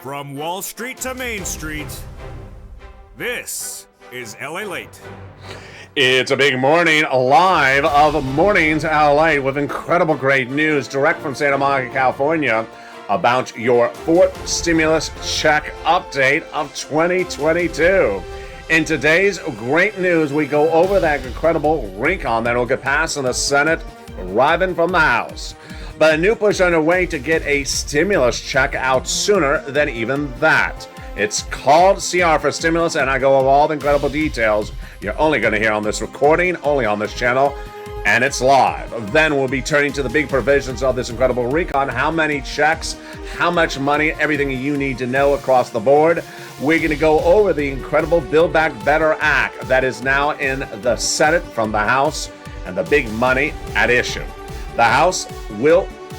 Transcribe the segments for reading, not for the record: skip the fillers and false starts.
From Wall Street to Main Street, this is LALATE. It's a big morning live of Mornings LA with incredible great news direct from Santa Monica, California about your fourth stimulus check update of 2022. In today's great news, we go over that incredible recon that will get passed in the Senate, arriving from the House. But a new push underway to get a stimulus check out sooner than even that. It's called CR for Stimulus, and I go over all the incredible details you're only going to hear on this recording, only on this channel, and it's live. Then we'll be turning to the big provisions of this incredible recon, how many checks, how much money, everything you need to know across the board. We're going to go over the incredible Build Back Better Act that is now in the Senate from the House and the big money at issue. The House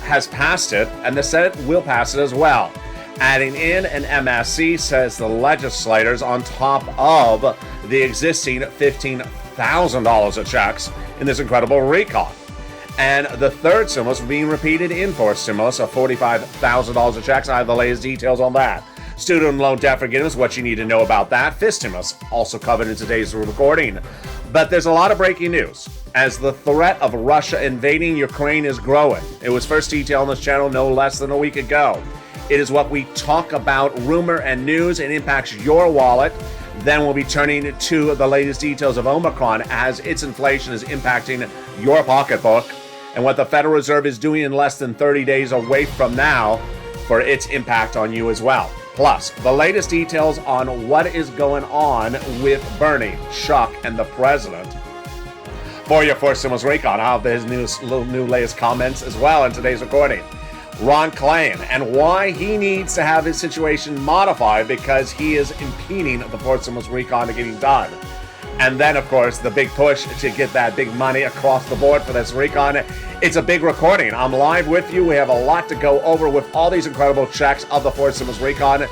has passed it, and the Senate will pass it as well. Adding in an MSC, says the legislators, on top of the existing $15,000 of checks in this incredible recon. And the third stimulus being repeated in for stimulus of $45,000 of checks. I have the latest details on that. Student loan debt forgiveness, what you need to know about that. Fifth stimulus, also covered in today's recording. But there's a lot of breaking news as the threat of Russia invading Ukraine is growing. It was first detailed on this channel no less than a week ago. It is what we talk about, rumor and news. It impacts your wallet. Then we'll be turning to the latest details of Omicron as its inflation is impacting your pocketbook and what the Federal Reserve is doing in less than 30 days away from now for its impact on you as well. Plus, the latest details on what is going on with Bernie, Chuck, and the president. For your first stimulus recon, I'll have his new latest comments as well in today's recording. Ron Klain and why he needs to have his situation modified because he is impeding the fourth stimulus recon to getting done. And then, of course, the big push to get that big money across the board for this recon. It's a big recording. I'm live with you. We have a lot to go over with all these incredible checks of the fourth stimulus recon.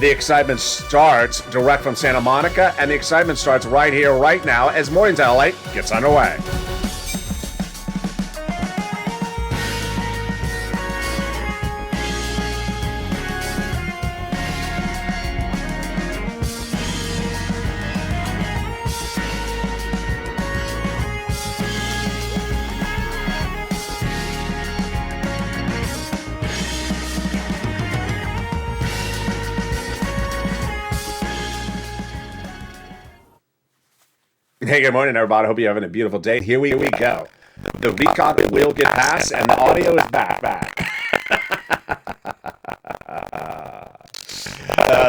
The excitement starts direct from Santa Monica, and the excitement starts right here, right now, as Mornings LA gets underway. Hey, good morning, everybody. Hope you're having a beautiful day. Here we go. The recon will get passed, and the audio is back.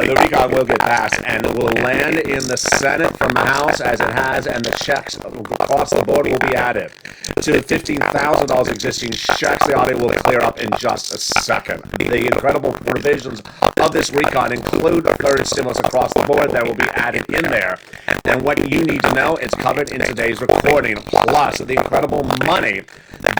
The recon will get passed and will land in the Senate from the House as it has, and the checks across the board will be added to $15,000 existing checks. The audio will clear up in just a second. The incredible provisions of this recon include a third stimulus across the board that will be added in there. And what you need to know is covered in today's recording, plus the incredible money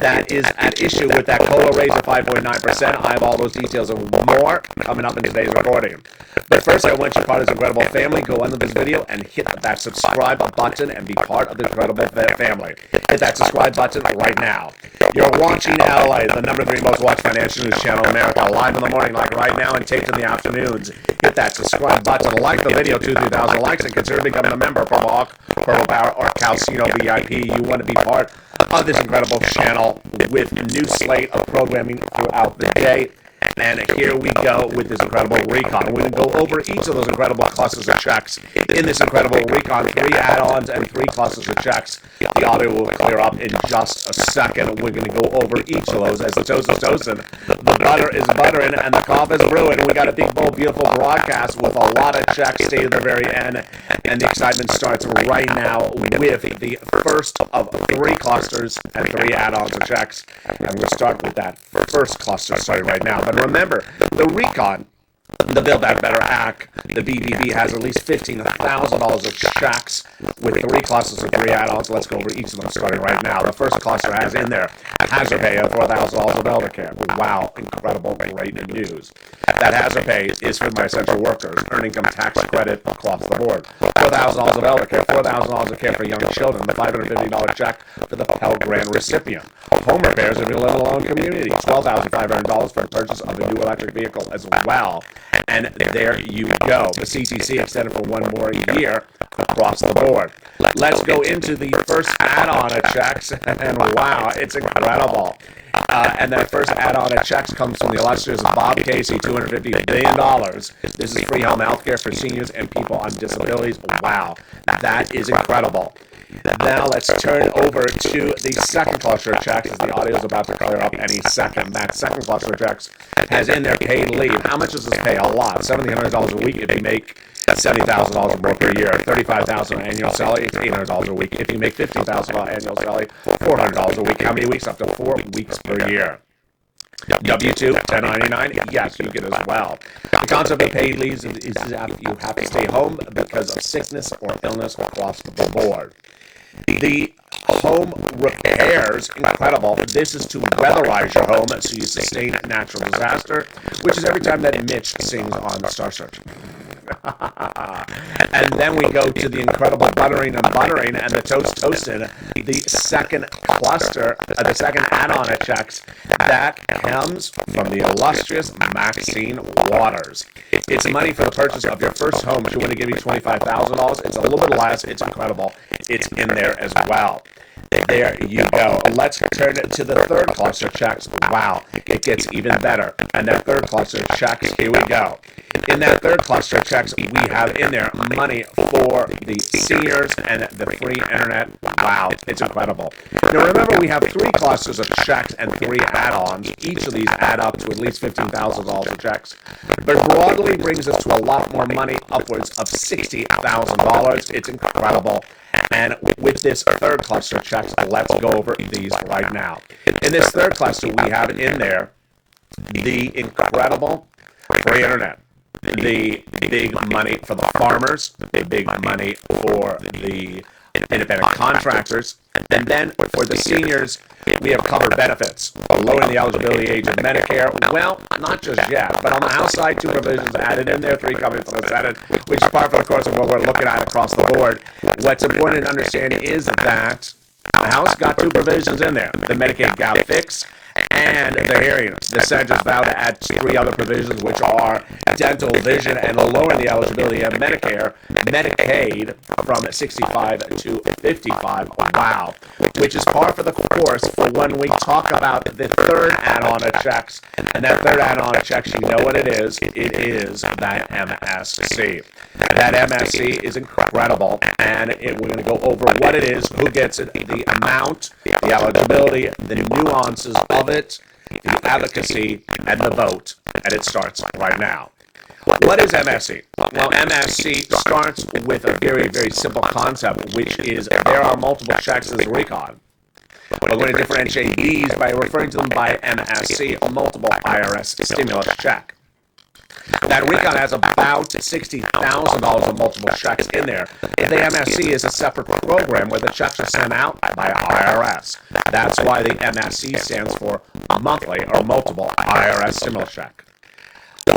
that is at issue with that COLA raise of 5.9%. I have all those details and more coming up in today's recording. But first, I want you part of this incredible family. Go under this video and hit that subscribe button and be part of the incredible family. Hit that subscribe button right now. You're watching LA, the number 3 most watched financial news channel in America, live in the morning like right now and taped in the afternoons. Hit that subscribe button, like the video, 2,000 likes, and consider becoming a member from Hawk, Purple Power, or Calcino VIP. You want to be part of this incredible channel with a new slate of programming throughout the day. And here we go with this incredible recon. We're going to go over each of those incredible clusters of checks in this incredible recon. 3 add-ons and 3 clusters of checks. The audio will clear up in just a second. We're going to go over each of those as the toast is toasting, the butter is buttering, and the coffee is brewing. We got a big, bold, beautiful broadcast with a lot of checks stay to the very end. And the excitement starts right now with the first of 3 clusters and 3 add-ons of checks. And we'll start with that first cluster starting right now. But remember, the recon, the Build Back Better Act, the BBB has at least $15,000 of checks with 3 clusters of 3 add-ons. Let's go over each of them starting right now. The first cluster has in there hazard pay of $4,000 of elder care. Wow, incredible, great news. That hazard pay is for my essential workers, earning income tax credit across the board. $4,000 of elder care, $4,000 of care for young children, the $550 check for the Pell Grant recipient. Home repairs if you live in a low community, $12,500 for the purchase of a new electric vehicle as well. And there you go. The CTC extended for one more year across the board. Let's go into the first add-on of checks, and wow, it's incredible. And that first add-on of checks comes from the illustrious Bob Casey, $250 billion. This is free home health care for seniors and people on disabilities. Wow, that is incredible. Now let's turn over to the second cluster of checks, as the audio is about to clear up any second. That second cluster of checks has in their paid leave. How much does this pay? A lot. $1,700 a week if you make $70,000 or more per year. $35,000 annual salary, it's $800 a week. If you make $15,000 annual salary, $400 a week. How many weeks? Up to 4 weeks per year. W-2, 1099, yes, you get as well. The concept of paid leaves is that you have to stay home because of sickness or illness across the board. The home repairs, incredible. This is to weatherize your home so you sustain natural disaster, which is every time that Mitch sings on Star Search. And then we go to the incredible buttering and the toasted, the second cluster, the second add-on of checks that comes from the illustrious Maxine Waters. It's money for the purchase of your first home. She want to give you $25,000. It's a little bit less. It's incredible. It's in there as well. There you go. Let's turn it to the third cluster checks. Wow, it gets even better. And that third cluster checks, here we go. In that third cluster checks, we have in there money for the seniors and the free internet. Wow, it's incredible. Now remember, we have 3 clusters of checks and 3 add-ons. Each of these add up to at least $15,000 of checks, but broadly brings us to a lot more money, upwards of $60,000. It's incredible. And with this third cluster of checks, let's go over these right now. In this third cluster, we have in there the incredible free internet, the big money for the farmers, the big money for the independent contractors, and then for the seniors, we have covered benefits, lowering the eligibility age of Medicare. Well, not just yet, but on the House side, 2 provisions added in there, 3 coming from the Senate, which is part of course, of what we're looking at across the board. What's important to understand is that the House got 2 provisions in there, the Medicaid gap fix and the hearing. The Senate just vowed to add 3 other provisions, which are dental, vision, and lowering the eligibility of Medicare, Medicaid from 65 to 55. Wow. Which is par for the course for when we talk about the third add-on of checks. And that third add-on of checks, you know what it is. It is that MSC. That MSC is incredible, and we're going to go over what it is, who gets it, the amount, the eligibility, the nuances of it, the advocacy, and the vote, and it starts right now. What is MSC? Well, MSC starts with a very, very simple concept, which is there are multiple checks as recon. We're going to differentiate these by referring to them by MSC, a multiple IRS stimulus check. That recon has about $60,000 of multiple checks in there. The MSC is a separate program where the checks are sent out by IRS. That's why the MSC stands for monthly or multiple IRS stimulus check.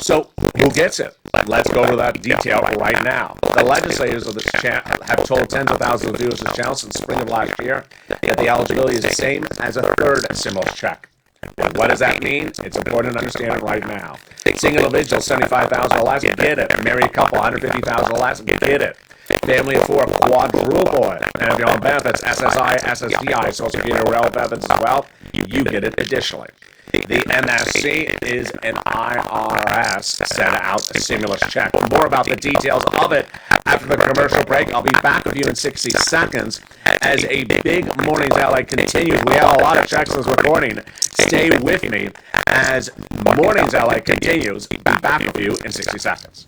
So, who gets it? Let's go over that detail right now. The legislators of this channel have told tens of thousands of viewers of this channel since spring of last year that the eligibility is the same as a third stimulus check. And what does that mean? It's important to understand it right now. Single individual, $75,000 or less, get it. Married couple, $150,000 or less, get it. Family of 4, quadruple it. And if you're on benefits, SSI, SSDI, Social Security, rail benefits as well, you get it additionally. The MSC is an IRS sent out stimulus check. More about the details of it after the commercial break. I'll be back with you in 60 seconds as a big Mornings LA continues. We have a lot of checks this recording. Stay with me as Mornings LA continues. Be back with you in 60 seconds.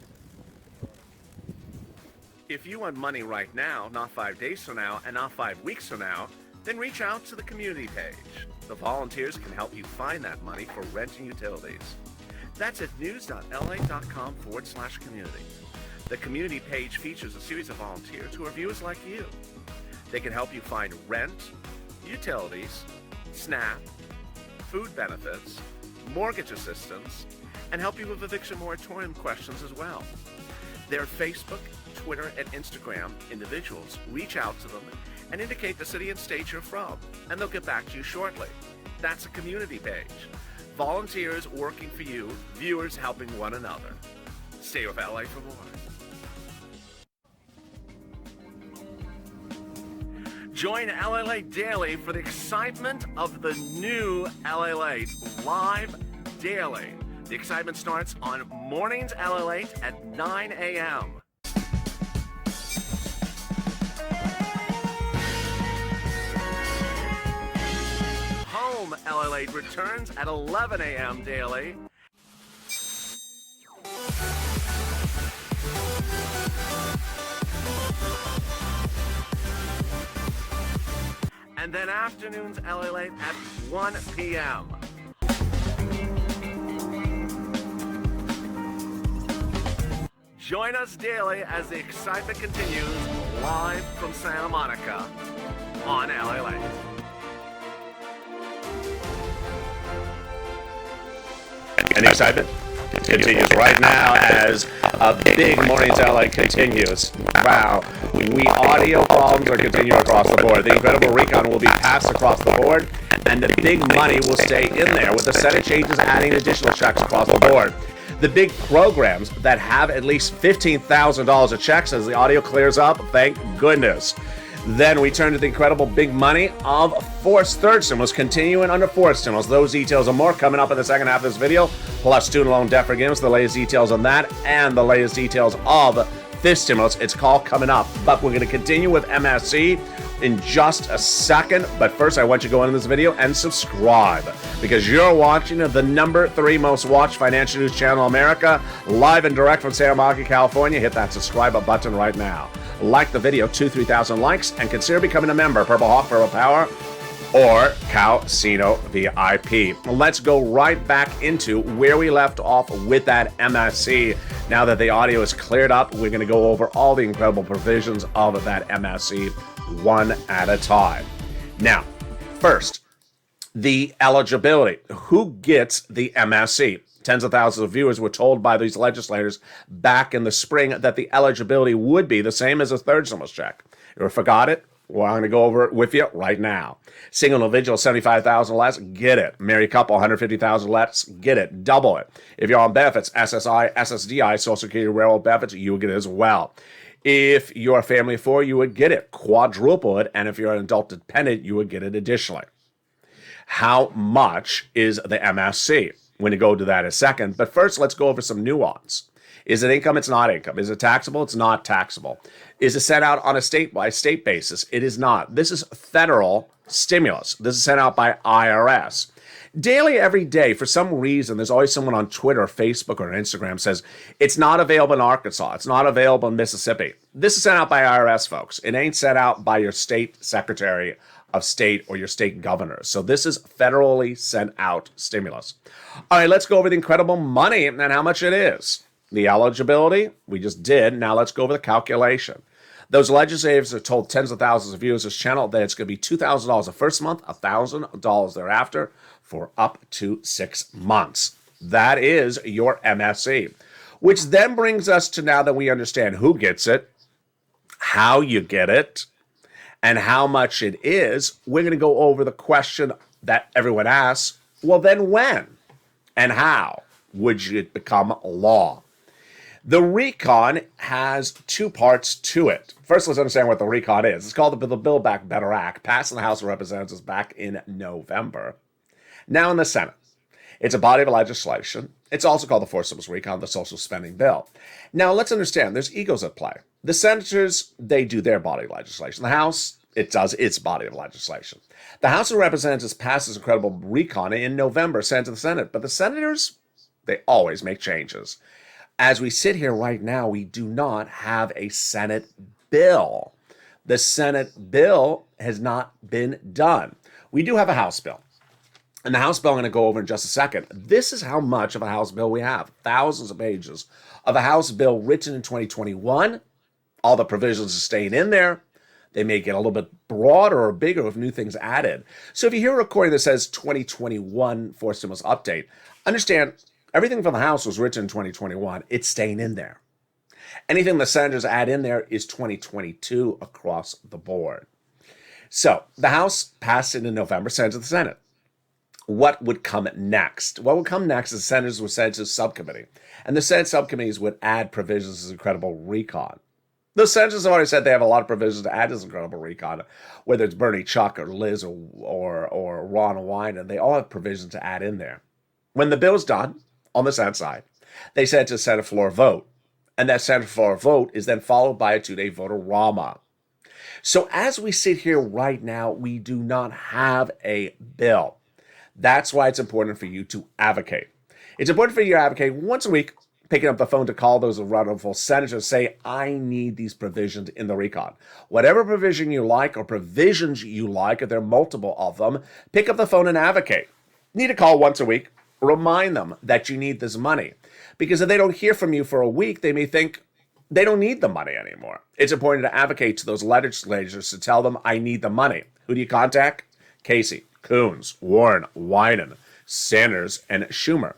If you want money right now, not 5 days from now, and not 5 weeks from now, then reach out to the community page. The volunteers can help you find that money for rent and utilities. That's at news.la.com/community. The community page features a series of volunteers who are viewers like you. They can help you find rent, utilities, SNAP, food benefits, mortgage assistance, and help you with eviction moratorium questions as well. Their Facebook, Twitter, and Instagram individuals reach out to them and indicate the city and state you're from, and they'll get back to you shortly. That's a community page. Volunteers working for you, viewers helping one another. Stay with LA for more. Join LALATE Daily for the excitement of the new LALATE live daily. The excitement starts on Mornings LALATE at 9 a.m. Home LALATE returns at 11 a.m. daily. And then afternoons LALATE at 1 p.m. Join us daily as the excitement continues live from Santa Monica on LALATE. And the excitement continues right now as a big Mornings LA continues. Wow. We audio problems are continuing across the board. The incredible recon will be passed across the board, and the big money will stay in there, with the Senate changes adding additional checks across the board. The big programs that have at least $15,000 of checks as the audio clears up, thank goodness. Then we turn to the incredible big money of forced third stimulus, continuing under forced stimulus. Those details and more coming up in the second half of this video, plus student loan debt forgiveness, the latest details on that, and the latest details of this stimulus. It's call coming up, but we're going to continue with MSC in just a second. But first, I want you to go into this video and subscribe, because you're watching the number 3 most watched financial news channel in America, live and direct from Santa Monica, California. Hit that subscribe button right now. Like the video, 2,000-3,000 likes, and consider becoming a member. Purple Hawk, Purple Power, or Casino VIP. Let's go right back into where we left off with that MSC. Now that the audio is cleared up, we're going to go over all the incredible provisions of that MSC one at a time. Now, first, the eligibility. Who gets the MSC? Tens of thousands of viewers were told by these legislators back in the spring that the eligibility would be the same as a third stimulus check. You forgot it? Well, I'm going to go over it with you right now. Single individual, $75,000 less, get it. Married couple, $150,000 less, get it. Double it. If you're on benefits, SSI, SSDI, Social Security, Railroad benefits, you would get it as well. If you're a family of 4, you would get it. Quadruple it. And if you're an adult dependent, you would get it additionally. How much is the MSC? We're going to go to that in a second. But first, let's go over some nuance. Is it income? It's not income. Is it taxable? It's not taxable. Is it sent out on a state-by-state basis? It is not. This is federal stimulus. This is sent out by IRS. Daily, every day, for some reason, there's always someone on Twitter, or Facebook, or Instagram says, it's not available in Arkansas. It's not available in Mississippi. This is sent out by IRS, folks. It ain't sent out by your state secretary of state or your state governor. So this is federally sent out stimulus. All right, let's go over the incredible money and how much it is. The eligibility, we just did. Now let's go over the calculation. Those legislators have told tens of thousands of viewers of this channel that it's going to be $2,000 the first month, $1,000 thereafter for up to 6 months. That is your MSC, which then brings us to, now that we understand who gets it, how you get it, and how much it is, we're going to go over the question that everyone asks, well, then when and how would it become law? The recon has 2 parts to it. First, let's understand what the recon is. It's called the Build Back Better Act, passed in the House of Representatives back in November. Now in the Senate. It's a body of legislation. It's also called the Forced Stimulus Recon, the Social Spending Bill. Now, let's understand, there's egos at play. The senators, they do their body of legislation. The House, it does its body of legislation. The House of Representatives passed this incredible recon in November, sent to the Senate. But the senators, they always make changes. As we sit here right now, we do not have a Senate bill. The Senate bill has not been done. We do have a House bill. And the House bill I'm going to go over in just a second. This is how much of a House bill we have. Thousands of pages of a House bill written in 2021. All the provisions are staying in there. They may get a little bit broader or bigger with new things added. So if you hear a recording that says 2021 Forced Stimulus Update, understand everything from the House was written in 2021. It's staying in there. Anything the senators add in there is 2022 across the board. So the House passed it in November, sent it to the Senate. what would come next? What would come next is senators would send it to a subcommittee, and the Senate subcommittees would add provisions as incredible recon. The senators have already said they have a lot of provisions to add to this incredible recon, whether it's Bernie, Chuck, or Liz, or Ron Wyden. They all have provisions to add in there. When the bill's done on the Senate side, they send it to the Senate floor vote, and that Senate floor vote is then followed by a 2-day vote-a-rama. So as we sit here right now, we do not have a bill. That's why it's important for you to advocate. It's important for you to advocate once a week, picking up the phone to call those wonderful senators, say, I need these provisions in the recon. Whatever provision you like or provisions you like, if there are multiple of them, pick up the phone and advocate. You need to call once a week. Remind them that you need this money. Because if they don't hear from you for a week, they may think they don't need the money anymore. It's important to advocate to those legislators to tell them, I need the money. Who do you contact? Casey, Coons, Warren, Wyden, Sanders, and Schumer.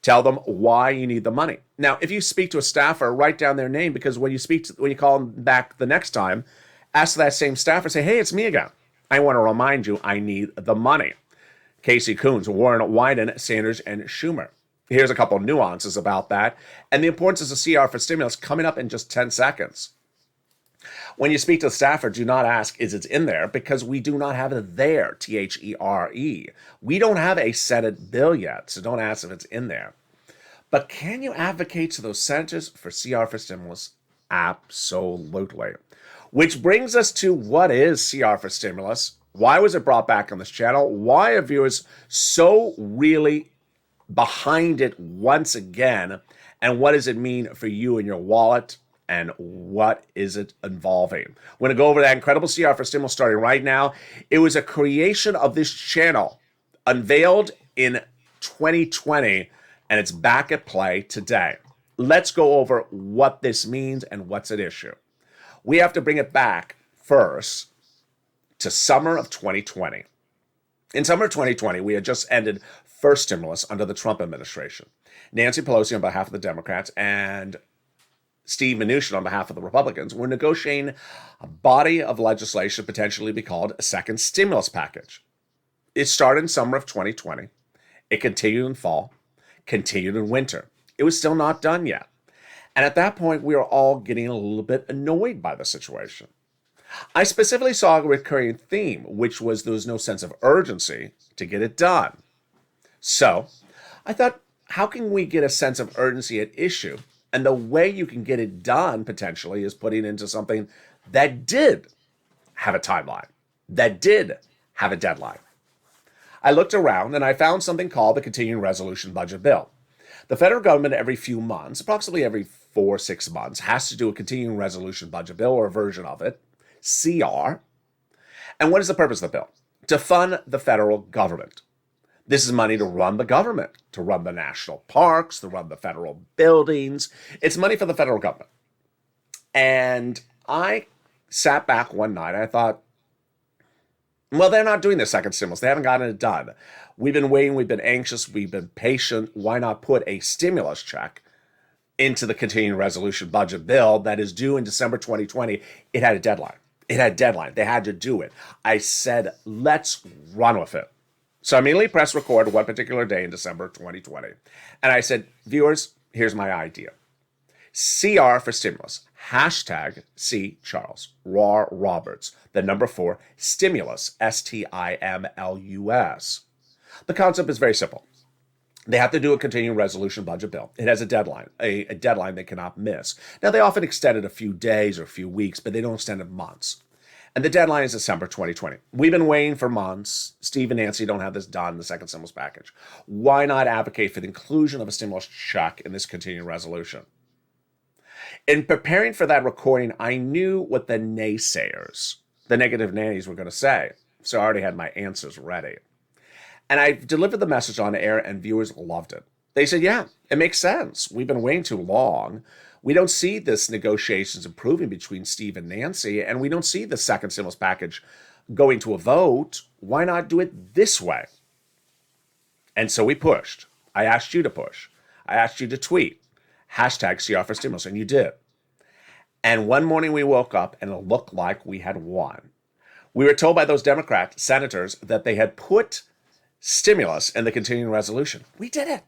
Tell them why you need the money. Now, if you speak to a staffer, write down their name, because when you call them back the next time, ask that same staffer, say, hey, it's me again. I want to remind you, I need the money. Casey, Coons, Warren, Wyden, Sanders, and Schumer. Here's a couple of nuances about that, and the importance of the CR for stimulus coming up in just 10 seconds. When you speak to the staffer, do not ask, is it in there? Because we do not have it there, THERE. We don't have a Senate bill yet, so don't ask if it's in there. But can you advocate to those senators for CR for stimulus? Absolutely. Which brings us to, what is CR for stimulus? Why was it brought back on this channel? Why are viewers so really behind it once again? And what does it mean for you and your wallet? And what is it involving? We're going to go over that incredible CR for stimulus starting right now. It was a creation of this channel, unveiled in 2020, and it's back at play today. Let's go over what this means and what's at issue. We have to bring it back first to summer of 2020. In summer of 2020, we had just ended first stimulus under the Trump administration. Nancy Pelosi on behalf of the Democrats and Steve Mnuchin on behalf of the Republicans were negotiating a body of legislation potentially be called a second stimulus package. It started in summer of 2020. It continued in fall, continued in winter. It was still not done yet. And at that point, we were all getting a little bit annoyed by the situation. I specifically saw a recurring theme, which was there was no sense of urgency to get it done. So I thought, how can we get a sense of urgency at issue? And the way you can get it done, potentially, is putting into something that did have a timeline, that did have a deadline. I looked around and I found something called the Continuing Resolution Budget Bill. The federal government every few months, approximately every 4 or 6 months, has to do a Continuing Resolution Budget Bill or a version of it, CR. And what is the purpose of the bill? To fund the federal government. This is money to run the government, to run the national parks, to run the federal buildings. It's money for the federal government. And I sat back one night and I thought, well, they're not doing the second stimulus. They haven't gotten it done. We've been waiting. We've been anxious. We've been patient. Why not put a stimulus check into the Continuing Resolution Budget Bill that is due in December 2020? It had a deadline. It had a deadline. They had to do it. I said, let's run with it. So I immediately pressed record one particular day in December 2020. And I said, viewers, here's my idea. CR for stimulus. Hashtag C. Charles. Raw Roberts. The number 4, stimulus. STIMLUS. The concept is very simple. They have to do a continuing resolution budget bill. It has a deadline, a deadline they cannot miss. Now, they often extend it a few days or a few weeks, but they don't extend it months. And the deadline is December 2020. We've been waiting for months. Steve and Nancy don't have this done, the second stimulus package. Why not advocate for the inclusion of a stimulus check in this continuing resolution? In preparing for that recording, I knew what the naysayers, the negative nannies, were going to say. So I already had my answers ready. And I delivered the message on air, and viewers loved it. They said, yeah, it makes sense. We've been waiting too long. We don't see this negotiations improving between Steve and Nancy, and we don't see the second stimulus package going to a vote. Why not do it this way? And so we pushed. I asked you to push. I asked you to tweet. Hashtag CR for stimulus, and you did. And one morning we woke up, and it looked like we had won. We were told by those Democrat senators that they had put stimulus in the continuing resolution. We did it.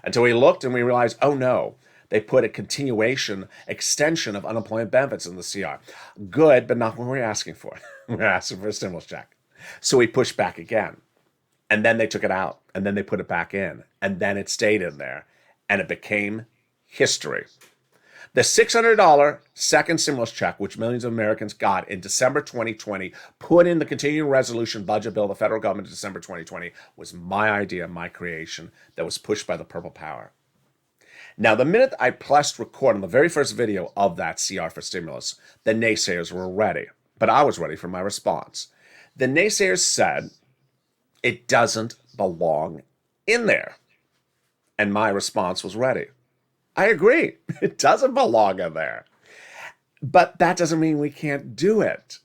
Until we looked and we realized, oh no, they put a extension of unemployment benefits in the CR. Good, but not what we're asking for. We're asking for a stimulus check. So we pushed back again. And then they took it out. And then they put it back in. And then it stayed in there. And it became history. The $600 second stimulus check, which millions of Americans got in December 2020, put in the continuing resolution budget bill of the federal government in December 2020, was my idea, my creation, that was pushed by the Purple Power. Now, the minute I pressed record on the very first video of that CR for stimulus, the naysayers were ready. But I was ready for my response. The naysayers said, it doesn't belong in there. And my response was ready. I agree. It doesn't belong in there. But that doesn't mean we can't do it.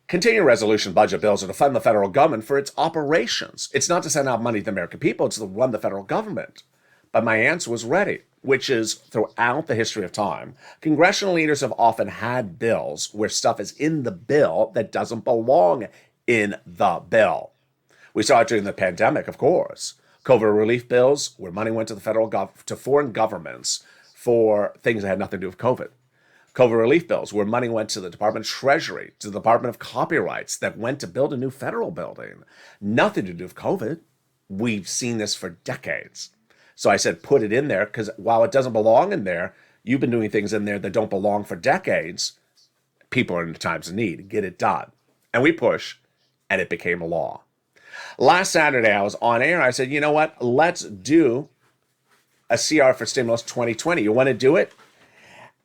Continuing resolution budget bills are to fund the federal government for its operations. It's not to send out money to the American people. It's to run the federal government. But my answer was ready, which is throughout the history of time, congressional leaders have often had bills where stuff is in the bill that doesn't belong in the bill. We saw it during the pandemic, of course. COVID relief bills where money went to the to foreign governments for things that had nothing to do with COVID. COVID relief bills where money went to the Department of Treasury, to the Department of Copyrights that went to build a new federal building. Nothing to do with COVID. We've seen this for decades. So I said, put it in there because while it doesn't belong in there, you've been doing things in there that don't belong for decades. People are in times of need. Get it done. And we push, and it became a law. Last Saturday, I was on air. I said, you know what? Let's do a CR for Stimulus 2020. You want to do it?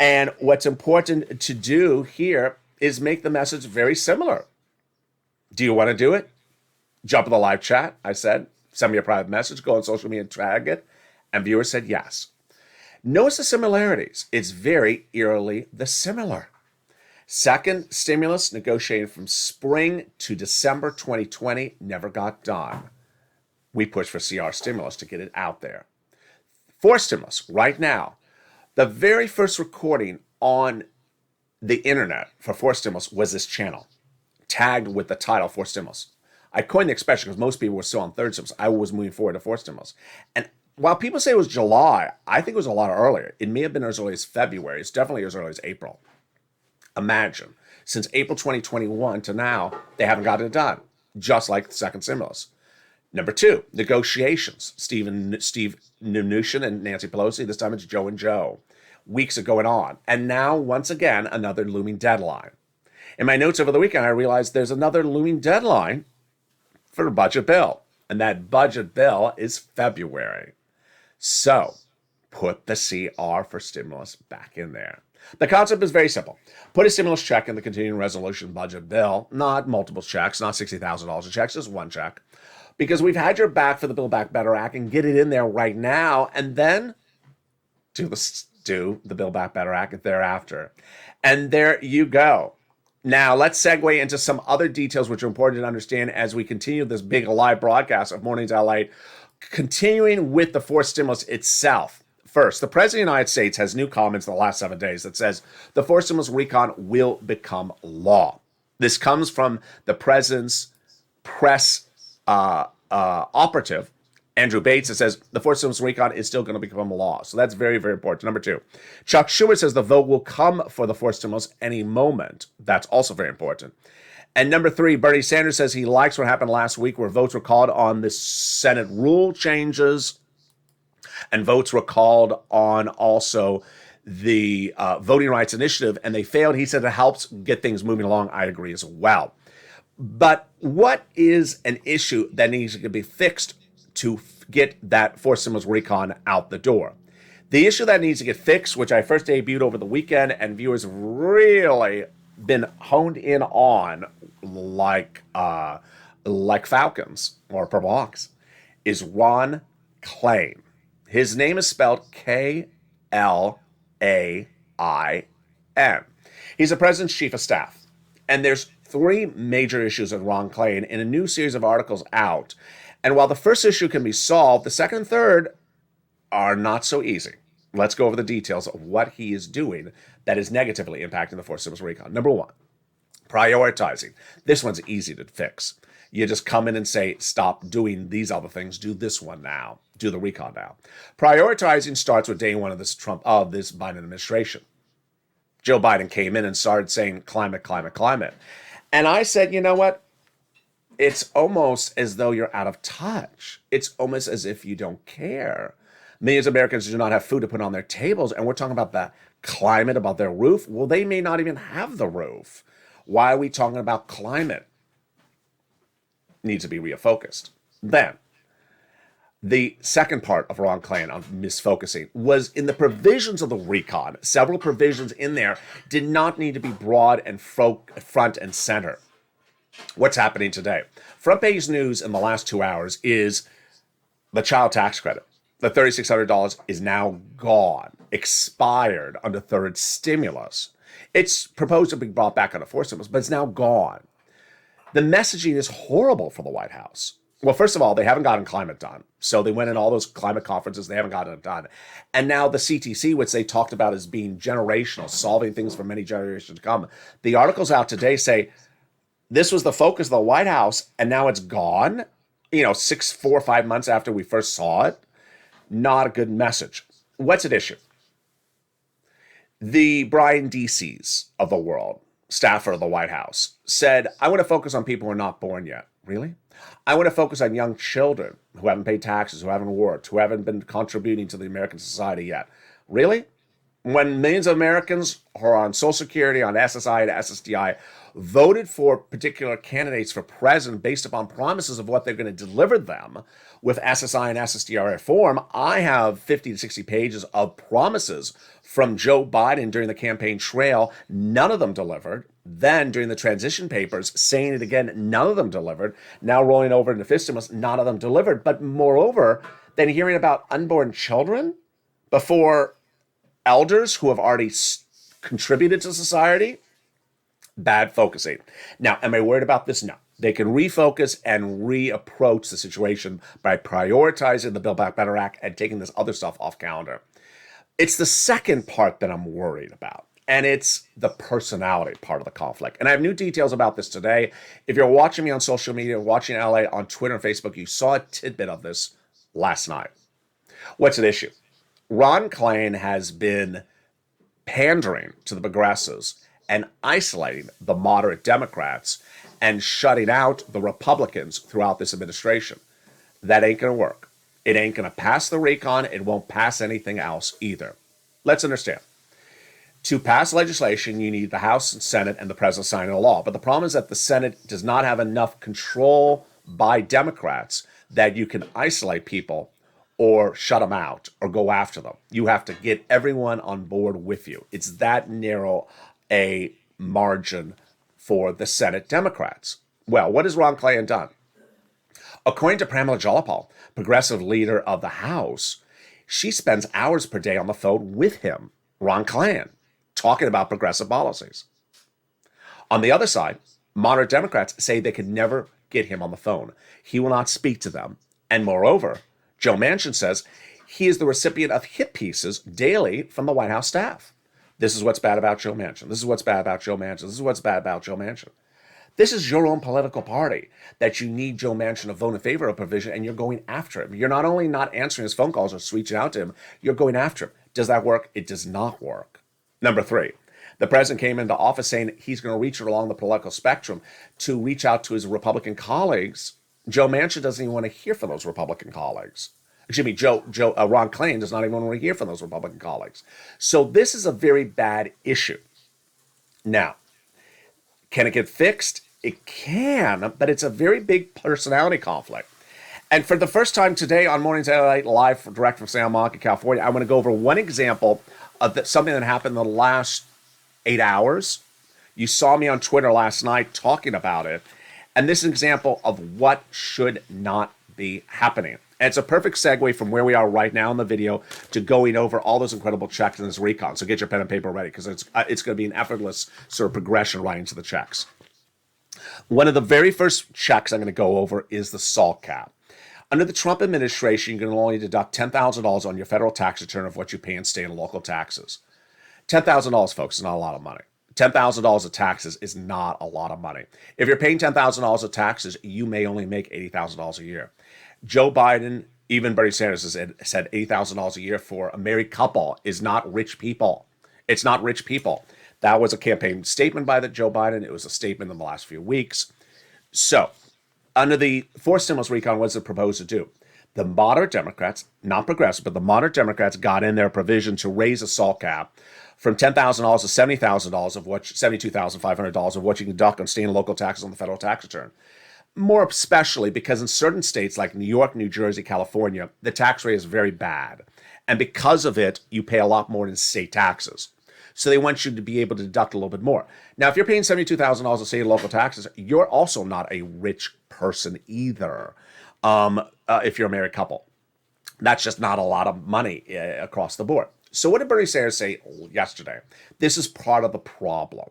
And what's important to do here is make the message very similar. Do you want to do it? Jump in the live chat, I said. Send me a private message. Go on social media and tag it. And viewers said yes. Notice the similarities. It's very eerily the similar. Second stimulus negotiated from spring to December 2020 never got done. We pushed for CR stimulus to get it out there. Fourth stimulus, right now. The very first recording on the internet for fourth stimulus was this channel, tagged with the title fourth stimulus. I coined the expression because most people were still on third stimulus. I was moving forward to fourth stimulus. And while people say it was July, I think it was a lot earlier. It may have been as early as February. It's definitely as early as April. Imagine, since April 2021 to now, they haven't gotten it done, just like the second stimulus. Number two, negotiations. Steve Mnuchin and Nancy Pelosi, this time it's Joe and Joe. Weeks are going on. And now, once again, another looming deadline. In my notes over the weekend, I realized there's another looming deadline for a budget bill. And that budget bill is February. So, put the CR for stimulus back in there. The concept is very simple. Put a stimulus check in the continuing resolution budget bill, not multiple checks, not $60,000 of checks, just one check. Because we've had your back for the Build Back Better Act and get it in there right now, and then do the Build Back Better Act thereafter. And there you go. Now, let's segue into some other details which are important to understand as we continue this big live broadcast of Mornings LA, continuing with the fourth stimulus itself. First, the President of the United States has new comments in the last 7 days that says the fourth stimulus recon will become law. This comes from the President's press operative, Andrew Bates, that says the fourth stimulus recon is still going to become a law. So that's very, very important. Number two, Chuck Schumer says the vote will come for the fourth stimulus any moment. That's also very important. And number three, Bernie Sanders says he likes what happened last week where votes were called on the Senate rule changes and votes were called on also the Voting Rights Initiative, and they failed. He said it helps get things moving along. I agree as well. But what is an issue that needs to be fixed to get that fourth stimulus recon out the door? The issue that needs to get fixed, which I first debuted over the weekend, and viewers have really been honed in on like Falcons or Purple Hawks, is Ron Klain. His name is spelled Klain. He's the president's chief of staff. And there's three major issues with Ron Klain in a new series of articles out. And while the first issue can be solved, the second and third are not so easy. Let's go over the details of what he is doing that is negatively impacting the fourth stimulus recon. Number one, Prioritizing. This one's easy to fix. You just come in and say, stop doing these other things. Do this one now. Do the recon now. Prioritizing starts with day one of this Biden administration. Joe Biden came in and started saying climate, climate, climate. And I said, you know what? It's almost as though you're out of touch. It's almost as if you don't care. Millions of Americans do not have food to put on their tables. And we're talking about the climate, about their roof. Well, they may not even have the roof. Why are we talking about climate? Needs to be refocused. Then, the second part of Ron Klain on misfocusing was in the provisions of the recon. Several provisions in there did not need to be broad and front and center. What's happening today? Front page news in the last 2 hours is the child tax credit. The $3,600 is now gone, expired under third stimulus. It's proposed to be brought back under fourth stimulus, but it's now gone. The messaging is horrible for the White House. Well, first of all, they haven't gotten climate done. So they went in all those climate conferences, they haven't gotten it done. And now the CTC, which they talked about as being generational, solving things for many generations to come. The articles out today say this was the focus of the White House, and now it's gone. 4 or 5 months after we first saw it. Not a good message. What's at issue? The Brian DCs of the world, staffer of the White House, said, I want to focus on people who are not born yet. Really? I want to focus on young children who haven't paid taxes, who haven't worked, who haven't been contributing to the American society yet. Really? When millions of Americans who are on Social Security, on SSI and SSDI, voted for particular candidates for president based upon promises of what they're going to deliver them with SSI and SSDI reform, I have 50 to 60 pages of promises from Joe Biden during the campaign trail. None of them delivered. Then during the transition papers, saying it again, none of them delivered. Now rolling over into fifth stimulus, none of them delivered. But moreover, then hearing about unborn children before elders who have already contributed to society, bad focusing. Now, am I worried about this? No. They can refocus and reapproach the situation by prioritizing the Build Back Better Act and taking this other stuff off calendar. It's the second part that I'm worried about, and it's the personality part of the conflict. And I have new details about this today. If you're watching me on social media, watching LA on Twitter and Facebook, you saw a tidbit of this last night. What's at issue? Ron Klain has been pandering to the progressives and isolating the moderate Democrats and shutting out the Republicans throughout this administration. That ain't going to work. It ain't going to pass the recon. It won't pass anything else either. Let's understand. To pass legislation, you need the House and Senate and the president signing a law. But the problem is that the Senate does not have enough control by Democrats that you can isolate people or shut them out or go after them. You have to get everyone on board with you. It's that narrow a margin for the Senate Democrats. Well, what has Ron Klain done? According to Pramila Jayapal, progressive leader of the House, she spends hours per day on the phone with him, Ron Klain, talking about progressive policies. On the other side, moderate Democrats say they could never get him on the phone. He will not speak to them. And moreover, Joe Manchin says he is the recipient of hit pieces daily from the White House staff. This is what's bad about Joe Manchin. This is what's bad about Joe Manchin. This is what's bad about Joe Manchin. This is your own political party that you need Joe Manchin to vote in favor of a provision, and you're going after him. You're not only not answering his phone calls or reaching out to him, you're going after him. Does that work? It does not work. Number three, the president came into office saying he's going to reach along the political spectrum to reach out to his Republican colleagues. Joe Manchin doesn't even want to hear from those Republican colleagues. Excuse me, Ron Klain does not even want to hear from those Republican colleagues. So this is a very bad issue. Now, can it get fixed? It can, but it's a very big personality conflict. And for the first time today on Mornings at LALATE, live direct from Santa Monica, California, I want to go over one example of something that happened in the last 8 hours. You saw me on Twitter last night talking about it. And this is an example of what should not be happening. And it's a perfect segue from where we are right now in the video to going over all those incredible checks in this recon. So get your pen and paper ready because it's going to be an effortless sort of progression right into the checks. One of the very first checks I'm going to go over is the SALT cap. Under the Trump administration, you're going to only deduct $10,000 on your federal tax return of what you pay in state and local taxes. $10,000, folks, is not a lot of money. $10,000 of taxes is not a lot of money. If you're paying $10,000 of taxes, you may only make $80,000 a year. Joe Biden, even Bernie Sanders has said $80,000 a year for a married couple is not rich people. It's not rich people. That was a campaign statement by Joe Biden. It was a statement in the last few weeks. So, under the fourth stimulus recon, what's it proposed to do? The moderate Democrats, not progressive, but the moderate Democrats got in their provision to raise a SALT cap from $10,000 to $70,000 of which $72,500 of what you can deduct on state and local taxes on the federal tax return. More especially because in certain states like New York, New Jersey, California, the tax rate is very bad. And because of it, you pay a lot more in state taxes. So they want you to be able to deduct a little bit more. Now, if you're paying $72,000 of state and local taxes, you're also not a rich person either. If you're a married couple, that's just not a lot of money across the board. So what did Bernie Sanders say yesterday? This is part of the problem.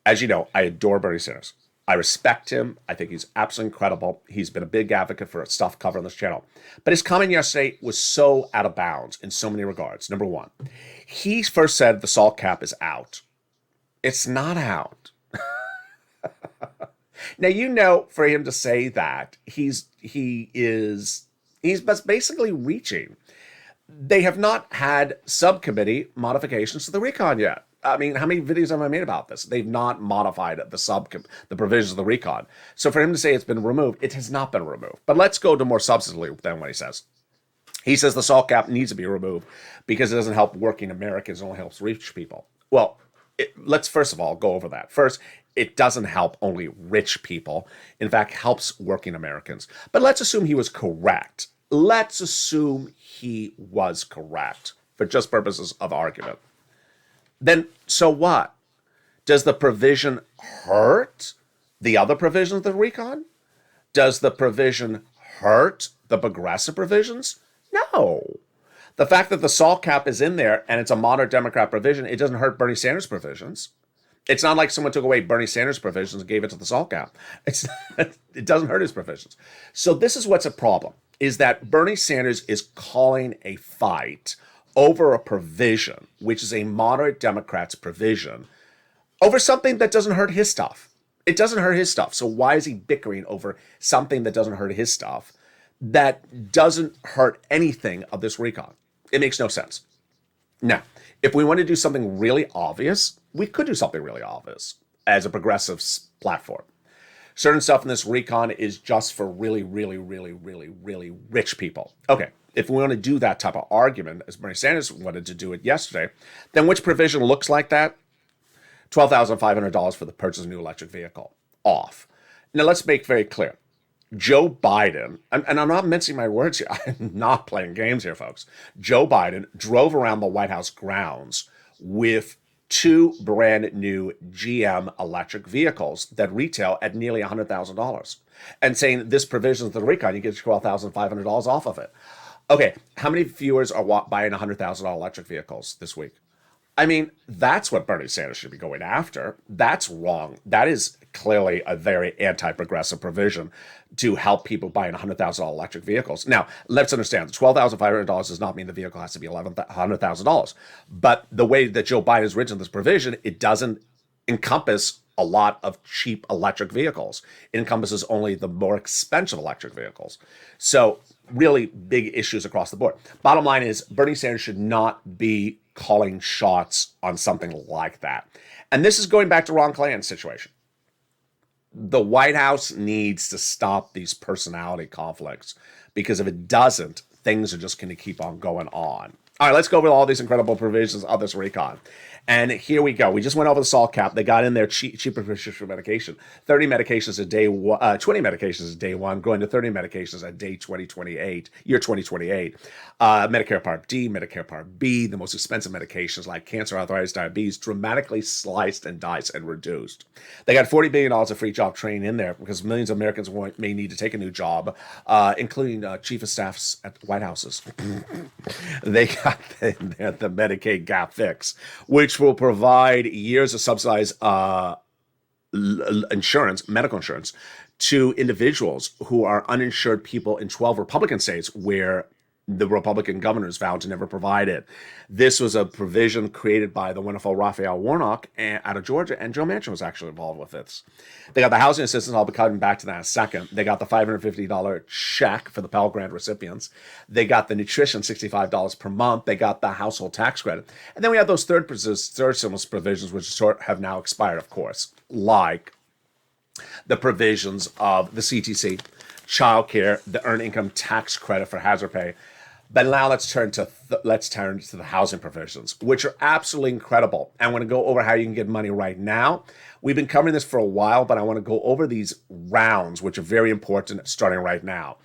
As you know, I adore Bernie Sanders. I respect him. I think he's absolutely incredible. He's been a big advocate for stuff covered on this channel. But his comment yesterday was so out of bounds in so many regards. Number one, he first said the SALT cap is out. It's not out. Now, you know, for him to say that, he's basically reaching. They have not had subcommittee modifications to the recon yet. I mean, how many videos have I made about this? They've not modified the provisions of the recon. So for him to say it's been removed, it has not been removed. But let's go to more substantively than what he says. He says the SALT cap needs to be removed because it doesn't help working Americans, it only helps rich people. Well, let's first of all go over that. First, it doesn't help only rich people. In fact, helps working Americans. But let's assume he was correct. Let's assume he was correct for just purposes of argument. Then, so what? Does the provision hurt the other provisions of the recon? Does the provision hurt the progressive provisions? No. The fact that the SALT cap is in there and it's a moderate Democrat provision, it doesn't hurt Bernie Sanders' provisions. It's not like someone took away Bernie Sanders' provisions and gave it to the SALT cap. It doesn't hurt his provisions. So this is what's a problem, is that Bernie Sanders is calling a fight over a provision, which is a moderate Democrat's provision, over something that doesn't hurt his stuff. It doesn't hurt his stuff. So why is he bickering over something that doesn't hurt his stuff, that doesn't hurt anything of this recon? It makes no sense. Now, if we want to do something really obvious, we could do something really obvious as a progressive platform. Certain stuff in this recon is just for really, really, really, really, really rich people. Okay, if we want to do that type of argument, as Bernie Sanders wanted to do it yesterday, then which provision looks like that? $12,500 for the purchase of a new electric vehicle. Off. Now, let's make very clear. Joe Biden, and I'm not mincing my words here, I'm not playing games here, folks. Joe Biden drove around the White House grounds with two brand new GM electric vehicles that retail at nearly $100,000 and saying this provision of the recon, you get $12,500 off of it. Okay, how many viewers are buying $100,000 electric vehicles this week? I mean, that's what Bernie Sanders should be going after. That's wrong. That is clearly a very anti-progressive provision to help people buying $100,000 electric vehicles. Now, let's understand, the $12,500 does not mean the vehicle has to be $100,000. But the way that Joe Biden has written this provision, it doesn't encompass a lot of cheap electric vehicles. It encompasses only the more expensive electric vehicles. So really big issues across the board. Bottom line is Bernie Sanders should not be calling shots on something like that. And this is going back to Ron Klain's situation. The White House needs to stop these personality conflicts, because if it doesn't, things are just going to keep on going on. All right, let's go over all these incredible provisions of this recon. And here we go. We just went over the SALT cap. They got in there cheaper prescription medication. 30 medications a day, 20 medications a day one, going to 30 medications a day year 2028. Medicare Part D, Medicare Part B, the most expensive medications like cancer, arthritis, diabetes, dramatically sliced and diced and reduced. They got $40 billion of free job training in there because millions of Americans may need to take a new job, including chief of staffs at White Houses. They got the Medicaid gap fix, which will provide years of subsidized insurance, medical insurance, to individuals who are uninsured people in 12 Republican states where the Republican governors vowed to never provide it. This was a provision created by the wonderful Raphael Warnock out of Georgia, and Joe Manchin was actually involved with this. They got the housing assistance. I'll be coming back to that in a second. They got the $550 check for the Pell Grant recipients. They got the nutrition, $65 per month. They got the household tax credit. And then we have those third stimulus provisions, which have now expired, of course, like the provisions of the CTC, childcare, the earned income tax credit for hazard pay. But now let's turn to the housing provisions, which are absolutely incredible. I want to go over how you can get money right now. We've been covering this for a while, but I want to go over these rounds, which are very important, starting right now.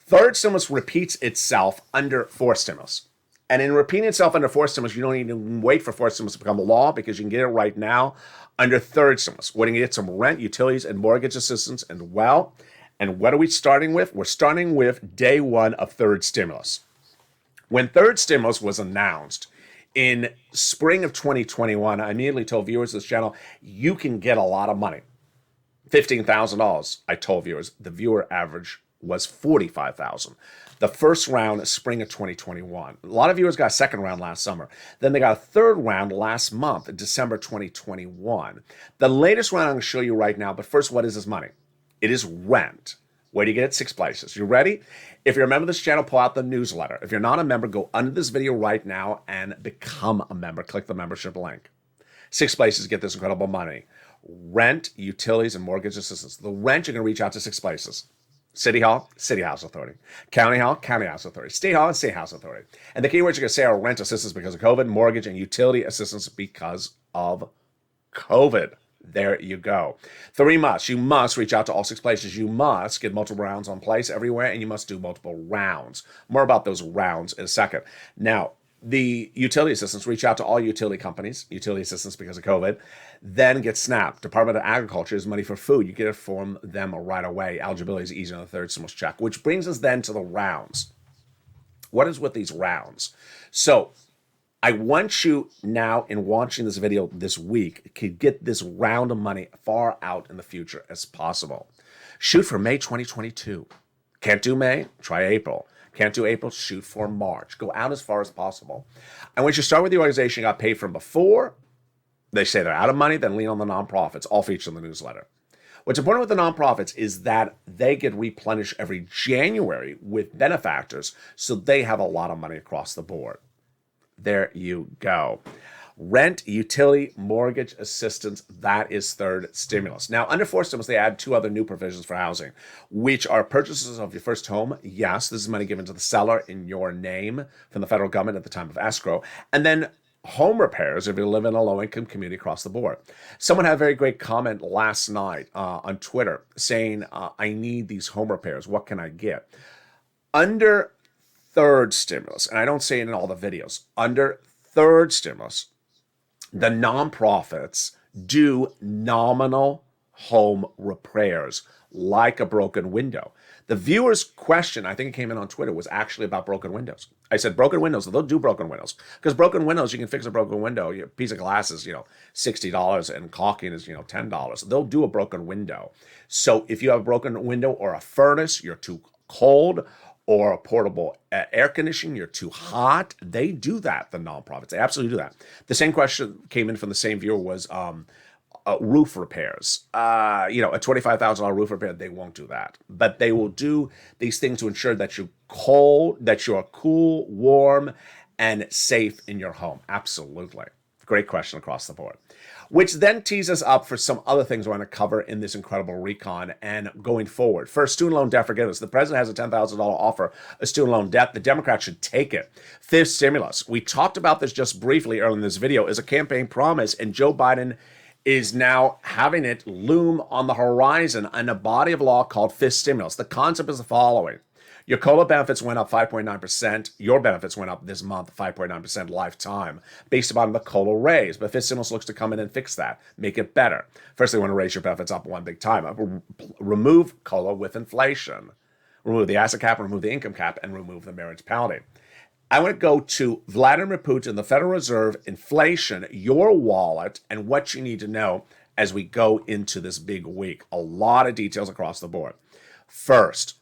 Third stimulus repeats itself under fourth stimulus. And in repeating itself under fourth stimulus, you don't need to wait for fourth stimulus to become a law, because you can get it right now under third stimulus. We're going to get some rent, utilities, and mortgage assistance as well. And what are we starting with? We're starting with day one of third stimulus. When third stimulus was announced in spring of 2021, I immediately told viewers of this channel, you can get a lot of money. $15,000, I told viewers. The viewer average was $45,000. The first round, spring of 2021. A lot of viewers got a second round last summer. Then they got a third round last month, December 2021. The latest round I'm going to show you right now, but first, what is this money? It is rent. Where do you get it? 6 places. You ready? If you're a member of this channel, pull out the newsletter. If you're not a member, go under this video right now and become a member. Click the membership link. 6 places to get this incredible money. Rent, utilities, and mortgage assistance. The rent, you're going to reach out to 6 places. City Hall, City House Authority. County Hall, County House Authority. State Hall, and State House Authority. And the keywords you're going to say are rent assistance because of COVID, mortgage, and utility assistance because of COVID. There you go. 3 musts. You must reach out to all 6 places. You must get multiple rounds on place everywhere, and you must do multiple rounds. More about those rounds in a second. Now, the utility assistance, reach out to all utility companies, utility assistance because of COVID, then get SNAP. Department of Agriculture is money for food. You get it from them right away. Eligibility is easy on the third stimulus check, which brings us then to the rounds. What is with these rounds? So, I want you now, in watching this video this week, to get this round of money far out in the future as possible. Shoot for May 2022. Can't do May? Try April. Can't do April? Shoot for March. Go out as far as possible. And once you start with the organization you got paid from before, they say they're out of money, then lean on the nonprofits, all featured in the newsletter. What's important with the nonprofits is that they get replenished every January with benefactors, so they have a lot of money across the board. There you go. Rent, utility, mortgage assistance, that is third stimulus. Now, under fourth stimulus, they add 2 other new provisions for housing, which are purchases of your first home. Yes, this is money given to the seller in your name from the federal government at the time of escrow. And then home repairs if you live in a low-income community across the board. Someone had a very great comment last night on Twitter saying, I need these home repairs. What can I get? Under third stimulus, and I don't say it in all the videos, under third stimulus, the nonprofits do nominal home repairs like a broken window. The viewer's question, I think it came in on Twitter, was actually about broken windows. I said broken windows, they'll do broken windows. Because broken windows, you can fix a broken window. A piece of glass is, $60 and caulking is, $10. They'll do a broken window. So if you have a broken window or a furnace, you're too cold, or a portable air conditioning, you're too hot, they do that, the nonprofits. They absolutely do that. The same question came in from the same viewer was roof repairs. A $25,000 roof repair, they won't do that. But they will do these things to ensure that you're cool, warm, and safe in your home. Absolutely. Great question across the board. Which then tees us up for some other things we're going to cover in this incredible recon and going forward. First, student loan debt forgiveness. The president has a $10,000 offer of student loan debt. The Democrats should take it. Fifth stimulus. We talked about this just briefly earlier in this video as a campaign promise, and Joe Biden is now having it loom on the horizon in a body of law called fifth stimulus. The concept is the following. Your COLA benefits went up 5.9%. Your benefits went up this month 5.9% lifetime based upon the COLA raise. But fifth stimulus looks to come in and fix that, make it better. First, they want to raise your benefits up one big time. Remove COLA with inflation. Remove the asset cap, remove the income cap, and remove the marriage penalty. I want to go to Vladimir Putin, the Federal Reserve, inflation, your wallet, and what you need to know as we go into this big week. A lot of details across the board. First,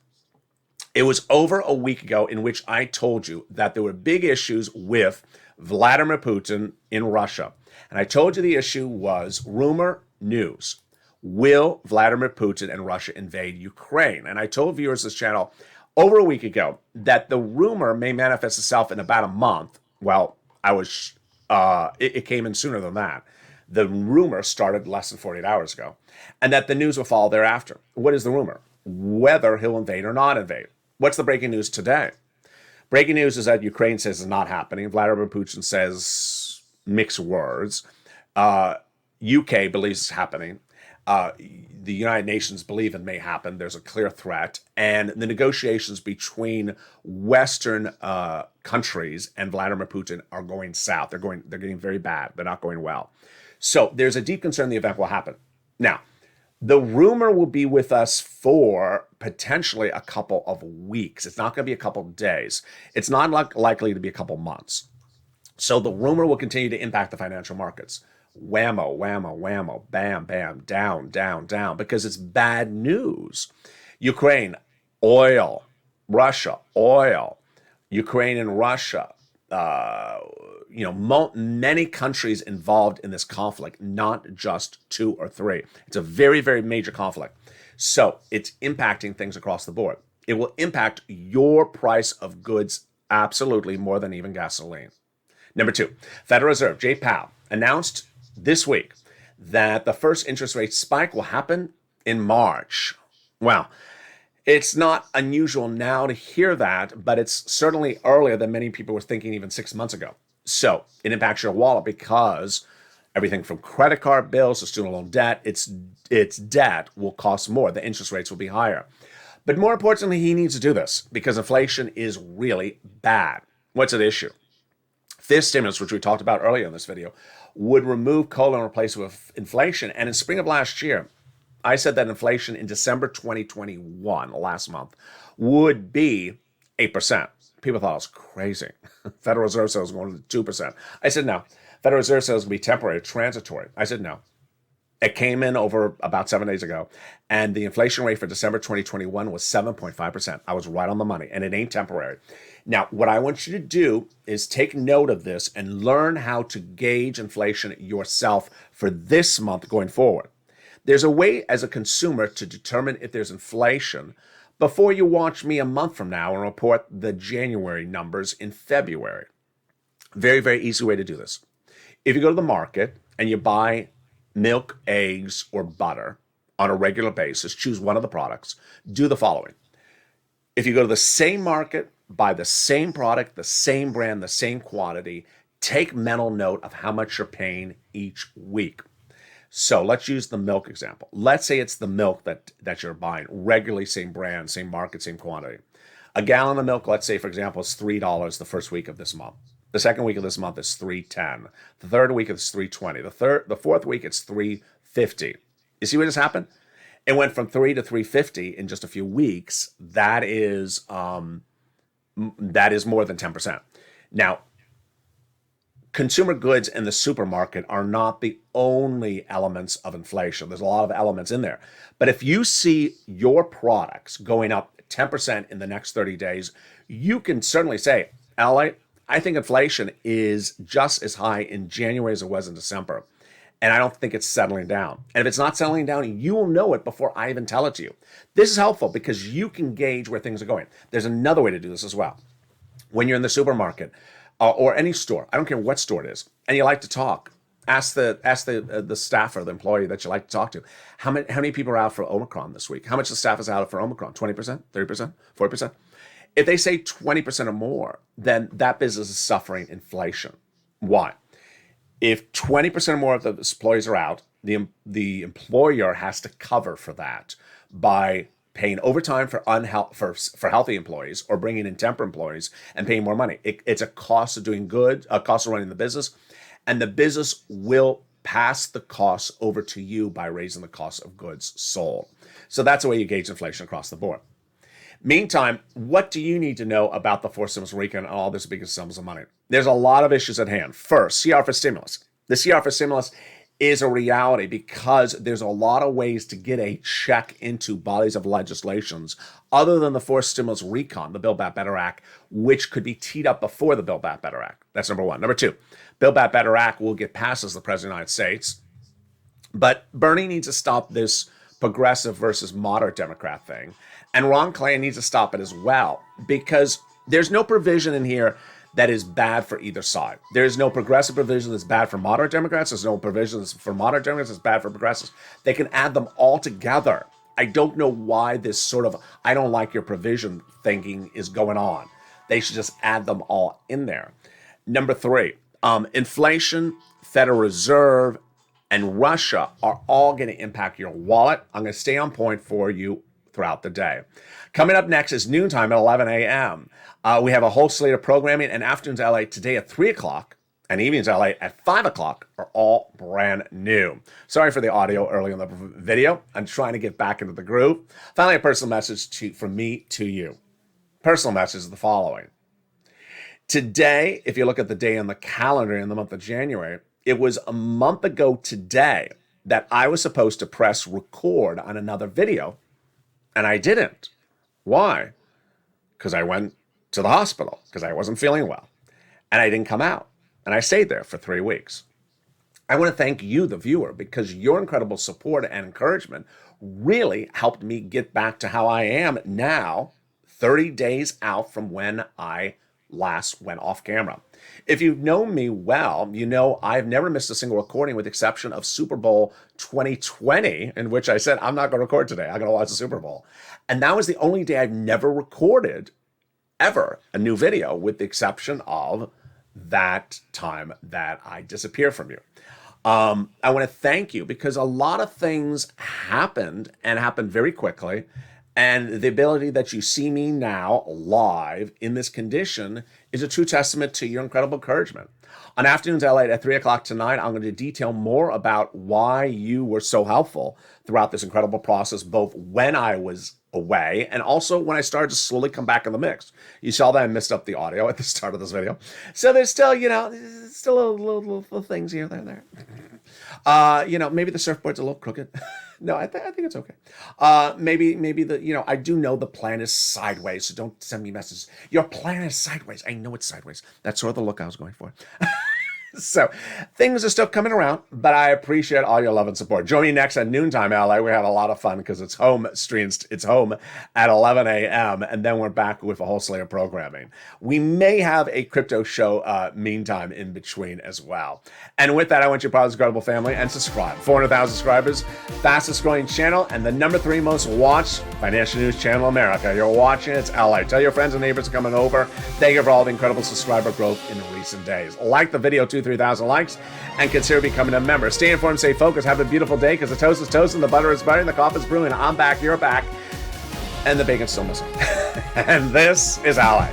It was over a week ago in which I told you that there were big issues with Vladimir Putin in Russia. And I told you the issue was rumor news. Will Vladimir Putin and Russia invade Ukraine? And I told viewers of this channel over a week ago that the rumor may manifest itself in about a month. Well, it came in sooner than that. The rumor started less than 48 hours ago, and that the news will follow thereafter. What is the rumor? Whether he'll invade or not invade. What's the breaking news today? Breaking news is that Ukraine says it's not happening. Vladimir Putin says mixed words. UK believes it's happening. The United Nations believe it may happen. There's a clear threat. And the negotiations between Western countries and Vladimir Putin are going south. They're getting very bad. They're not going well. So there's a deep concern the event will happen. Now, the rumor will be with us for potentially a couple of weeks. It's not going to be a couple of days. It's not likely to be a couple of months. So the rumor will continue to impact the financial markets. Whammo, whammo, whammo, bam, bam, down, down, down, because it's bad news. Ukraine, oil. Russia, oil. Ukraine and Russia. Many countries involved in this conflict, not just 2 or 3. It's a very, very major conflict. So it's impacting things across the board. It will impact your price of goods absolutely more than even gasoline. Number 2, Federal Reserve, Jay Powell, announced this week that the first interest rate spike will happen in March. Well, it's not unusual now to hear that, but it's certainly earlier than many people were thinking even 6 months ago. So it impacts your wallet because everything from credit card bills to student loan debt, its debt will cost more. The interest rates will be higher. But more importantly, he needs to do this because inflation is really bad. What's at issue? This stimulus, which we talked about earlier in this video, would remove COLA and replace it with inflation. And in spring of last year, I said that inflation in December 2021, last month, would be 8%. People thought I was crazy. Federal Reserve said it was going to 2%. I said no. Federal Reserve said it was going to be temporary, transitory. I said no. It came in over about 7 days ago, and the inflation rate for December 2021 was 7.5%. I was right on the money, and it ain't temporary. Now, what I want you to do is take note of this and learn how to gauge inflation yourself for this month going forward. There's a way as a consumer to determine if there's inflation before you watch me a month from now and report the January numbers in February. Very, very easy way to do this. If you go to the market and you buy milk, eggs, or butter on a regular basis, choose one of the products, do the following. If you go to the same market, buy the same product, the same brand, the same quantity, take mental note of how much you're paying each week. So let's use the milk example. Let's say it's the milk that you're buying, regularly same brand, same market, same quantity. A gallon of milk, let's say, for example, is $3 the first week of this month. The second week of this month is $3.10. The third week it's $3.20. The fourth week it's $3.50. You see what has happened? It went from $3 to $3.50 in just a few weeks. That is more than 10%. Now, consumer goods in the supermarket are not the only elements of inflation. There's a lot of elements in there. But if you see your products going up 10% in the next 30 days, you can certainly say, LA, I think inflation is just as high in January as it was in December. And I don't think it's settling down. And if it's not settling down, you will know it before I even tell it to you. This is helpful because you can gauge where things are going. There's another way to do this as well. When you're in the supermarket, or any store, I don't care what store it is, and you like to talk, ask the staff or the employee that you like to talk to, how many people are out for Omicron this week? How much the staff is out for Omicron? 20%, 30%, 40%? If they say 20% or more, then that business is suffering inflation. Why? If 20% or more of the employees are out, the employer has to cover for that by paying overtime for healthy employees or bringing in temporary employees and paying more money. It's a cost of doing good, a cost of running the business, and the business will pass the costs over to you by raising the cost of goods sold. So that's the way you gauge inflation across the board. Meantime, what do you need to know about the 4 stimulus weekend and all this big sums of money? There's a lot of issues at hand. First, CR for stimulus. The CR for stimulus is a reality because there's a lot of ways to get a check into bodies of legislations other than the forced stimulus recon, the Build Back Better Act, which could be teed up before the Build Back Better Act. That's number one. Number two, Build Back Better Act will get passed as the President of the United States, but Bernie needs to stop this progressive versus moderate Democrat thing, and Ron Clay needs to stop it as well because there's no provision in here that is bad for either side. There's no progressive provision that's bad for moderate Democrats. There's no provision that's for moderate Democrats that's bad for progressives. They can add them all together. I don't know why this sort of I don't like your provision thinking is going on. They should just add them all in there. Number three, inflation, Federal Reserve, and Russia are all going to impact your wallet. I'm going to stay on point for you throughout the day. Coming up next is noontime at 11 a.m. We have a whole slate of programming, and Afternoons LA today at 3 o'clock and Evenings LA at 5 o'clock are all brand new. Sorry for the audio early in the video. I'm trying to get back into the groove. Finally, a personal message from me to you. Personal message is the following. Today, if you look at the day on the calendar in the month of January, it was a month ago today that I was supposed to press record on another video, and I didn't. Why? Because I went to the hospital because I wasn't feeling well, and I didn't come out, and I stayed there for 3 weeks. I want to thank you, the viewer, because your incredible support and encouragement really helped me get back to how I am now, 30 days out from when I last went off camera. If you've known me well, you know I've never missed a single recording with the exception of Super Bowl 2020, in which I said, I'm not going to record today. I'm going to watch the Super Bowl. And that was the only day I've never recorded ever a new video, with the exception of that time that I disappear from you. I want to thank you because a lot of things happened and happened very quickly. And the ability that you see me now live in this condition is a true testament to your incredible encouragement. On Afternoons LA at 3 o'clock tonight, I'm going to detail more about why you were so helpful throughout this incredible process, both when I was away and also when I started to slowly come back in the mix. You saw that I missed up the audio at the start of this video. So there's still, little things here and there. Maybe the surfboard's a little crooked. No, I think it's okay. Maybe I do know the plan is sideways, so don't send me messages. Your plan is sideways. I know it's sideways. That's sort of the look I was going for. So things are still coming around, but I appreciate all your love and support. Join me next at noontime LA. We have a lot of fun because it's home streams. It's home at 11 a.m. and then we're back with a whole slate of programming. We may have a crypto show meantime in between as well. And with that, I want you to be part of this incredible family and subscribe. 400,000 subscribers, fastest growing channel, and the number 3 most watched financial news channel in America. You're watching, it's LA. Tell your friends and neighbors coming over. Thank you for all the incredible subscriber growth in recent days. Like the video, 3,000 likes, and consider becoming a member. Stay informed, stay focused, have a beautiful day, because the toast is toasting, the butter is buttering, the coffee is brewing, I'm back, you're back, and the bacon's still missing. And this is LA.